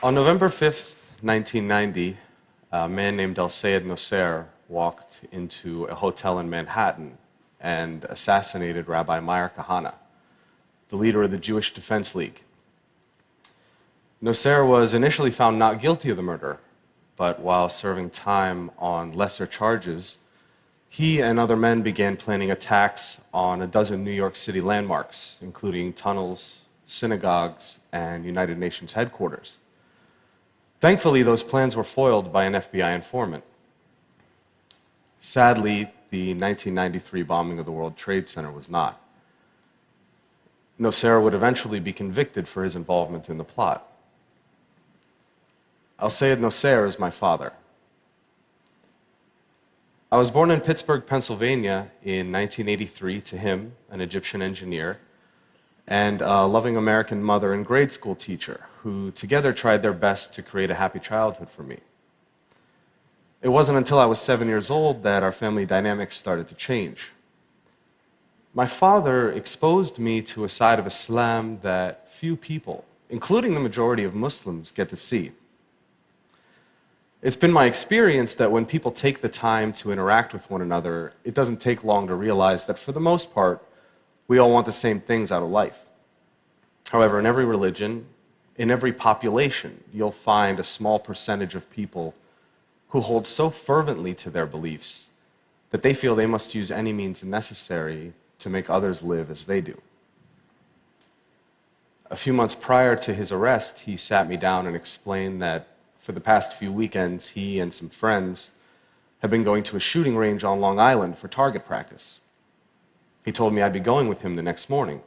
On November 5th, 1990, a man named Al-Sayed Nosser walked into a hotel in Manhattan and assassinated Rabbi Meir Kahane, the leader of the Jewish Defense League. Nosser was initially found not guilty of the murder, but while serving time on lesser charges, he and other men began planning attacks on a dozen New York City landmarks, including tunnels, synagogues, and United Nations headquarters. Thankfully, those plans were foiled by an FBI informant. Sadly, the 1993 bombing of the World Trade Center was not. Nosser would eventually be convicted for his involvement in the plot. Al-Sayed Nosser is my father. I was born in Pittsburgh, Pennsylvania in 1983 to him, an Egyptian engineer, and a loving American mother and grade school teacher who together tried their best to create a happy childhood for me. It wasn't until I was 7 years old that our family dynamics started to change. My father exposed me to a side of Islam that few people, including the majority of Muslims, get to see. It's been my experience that when people take the time to interact with one another, it doesn't take long to realize that for the most part, we all want the same things out of life. However, in every religion, in every population, you'll find a small percentage of people who hold so fervently to their beliefs that they feel they must use any means necessary to make others live as they do. A few months prior to his arrest, he sat me down and explained that for the past few weekends, he and some friends have been going to a shooting range on Long Island for target practice. He told me I'd be going with him the next morning.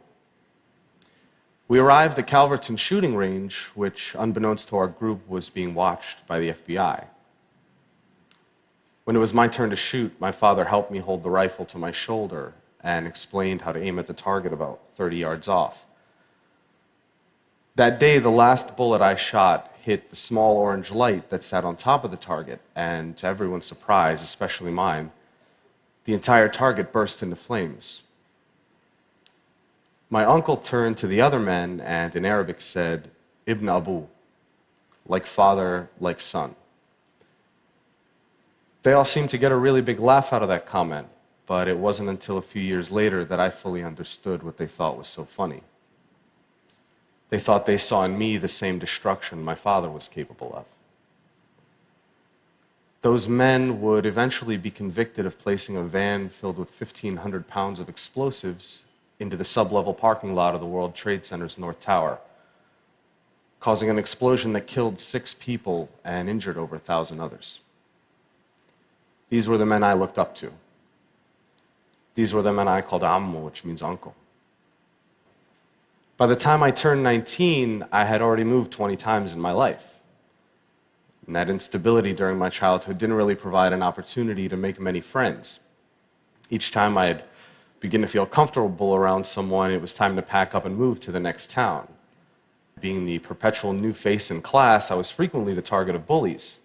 We arrived at Calverton shooting range, which, unbeknownst to our group, was being watched by the FBI. When it was my turn to shoot, my father helped me hold the rifle to my shoulder and explained how to aim at the target about 30 yards off. That day, the last bullet I shot hit the small orange light that sat on top of the target, and to everyone's surprise, especially mine, the entire target burst into flames. My uncle turned to the other men and in Arabic said, "Ibn Abu," like father, like son. They all seemed to get a really big laugh out of that comment, but it wasn't until a few years later that I fully understood what they thought was so funny. They thought they saw in me the same destruction my father was capable of. Those men would eventually be convicted of placing a van filled with 1,500 pounds of explosives into the sub-level parking lot of the World Trade Center's North Tower, causing an explosion that killed 6 people and injured over 1,000 others. These were the men I looked up to. These were the men I called Ammu, which means uncle. By the time I turned 19, I had already moved 20 times in my life. And that instability during my childhood didn't really provide an opportunity to make many friends. Each time I'd begin to feel comfortable around someone, it was time to pack up and move to the next town. Being the perpetual new face in class, I was frequently the target of bullies.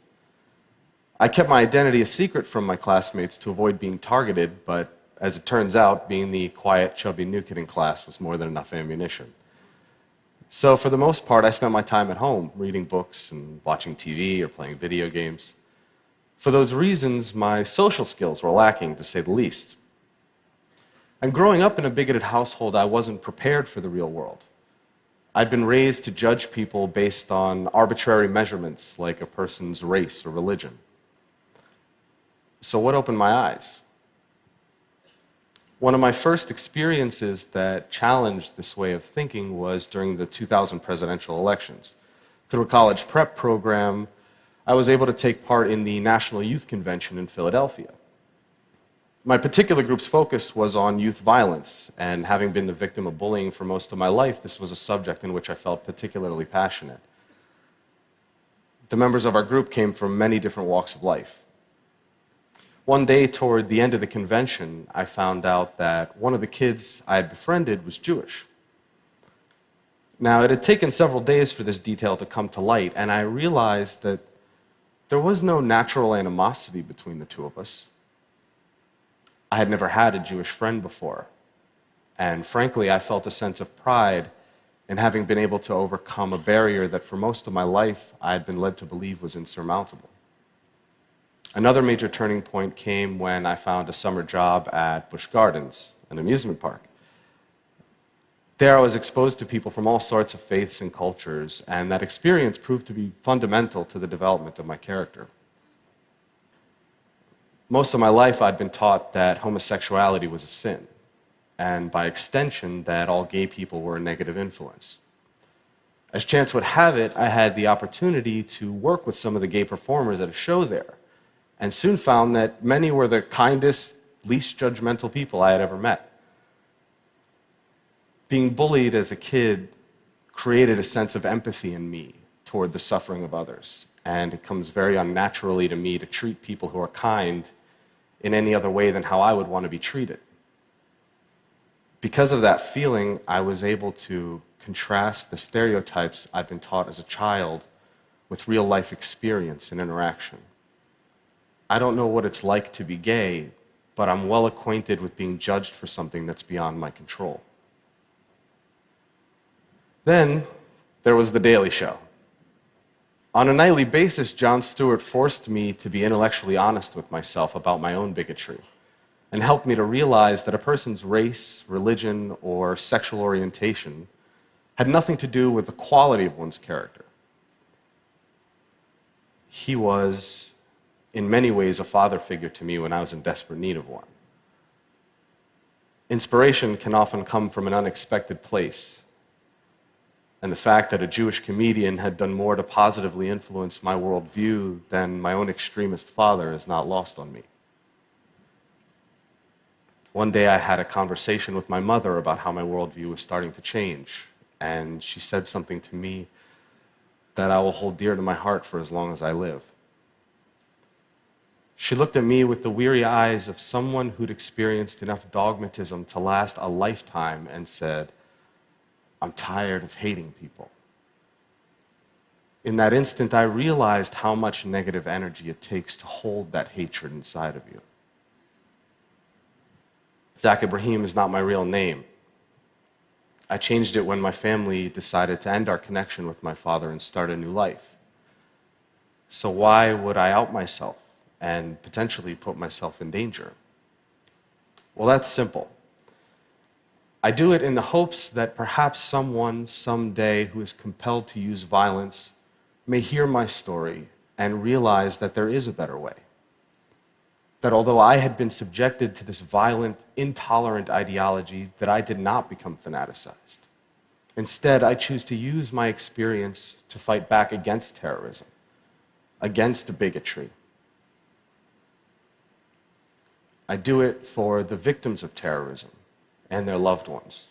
I kept my identity a secret from my classmates to avoid being targeted, but as it turns out, being the quiet, chubby new kid in class was more than enough ammunition. So for the most part, I spent my time at home, reading books and watching TV or playing video games. For those reasons, my social skills were lacking, to say the least. And growing up in a bigoted household, I wasn't prepared for the real world. I'd been raised to judge people based on arbitrary measurements like a person's race or religion. So what opened my eyes? One of my first experiences that challenged this way of thinking was during the 2000 presidential elections. Through a college prep program, I was able to take part in the National Youth Convention in Philadelphia. My particular group's focus was on youth violence, and having been the victim of bullying for most of my life, this was a subject in which I felt particularly passionate. The members of our group came from many different walks of life. One day, toward the end of the convention, I found out that one of the kids I had befriended was Jewish. Now, it had taken several days for this detail to come to light, and I realized that there was no natural animosity between the two of us. I had never had a Jewish friend before, and frankly, I felt a sense of pride and having been able to overcome a barrier that for most of my life I had been led to believe was insurmountable. Another major turning point came when I found a summer job at Busch Gardens, an amusement park. There I was exposed to people from all sorts of faiths and cultures, and that experience proved to be fundamental to the development of my character. Most of my life I'd been taught that homosexuality was a sin, and by extension that all gay people were a negative influence. As chance would have it, I had the opportunity to work with some of the gay performers at a show there, and soon found that many were the kindest, least judgmental people I had ever met. Being bullied as a kid created a sense of empathy in me toward the suffering of others, and it comes very unnaturally to me to treat people who are kind in any other way than how I would want to be treated. Because of that feeling, I was able to contrast the stereotypes I'd been taught as a child with real-life experience and interaction. I don't know what it's like to be gay, but I'm well acquainted with being judged for something that's beyond my control. Then there was The Daily Show. On a nightly basis, Jon Stewart forced me to be intellectually honest with myself about my own bigotry and helped me to realize that a person's race, religion, or sexual orientation had nothing to do with the quality of one's character. He was, in many ways, a father figure to me when I was in desperate need of one. Inspiration can often come from an unexpected place, and the fact that a Jewish comedian had done more to positively influence my worldview than my own extremist father is not lost on me. One day I had a conversation with my mother about how my worldview was starting to change, and she said something to me that I will hold dear to my heart for as long as I live. She looked at me with the weary eyes of someone who'd experienced enough dogmatism to last a lifetime and said, "I'm tired of hating people." In that instant, I realized how much negative energy it takes to hold that hatred inside of you. Zach Ebrahim is not my real name. I changed it when my family decided to end our connection with my father and start a new life. So why would I out myself and potentially put myself in danger? Well, that's simple. I do it in the hopes that perhaps someone someday who is compelled to use violence may hear my story and realize that there is a better way. That although I had been subjected to this violent, intolerant ideology, that I did not become fanaticized. Instead, I choose to use my experience to fight back against terrorism, against bigotry. I do it for the victims of terrorism and their loved ones,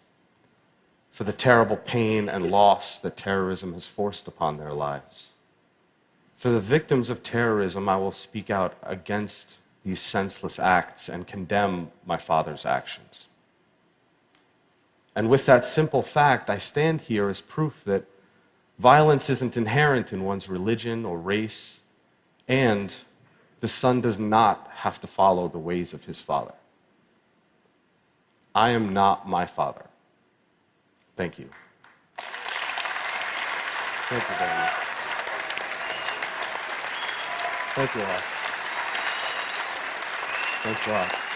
for the terrible pain and loss that terrorism has forced upon their lives. For the victims of terrorism, I will speak out against these senseless acts and condemn my father's actions. And with that simple fact, I stand here as proof that violence isn't inherent in one's religion or race, and the son does not have to follow the ways of his father. I am not my father. Thank you. Thank you very much. Thank you all. Thanks a lot.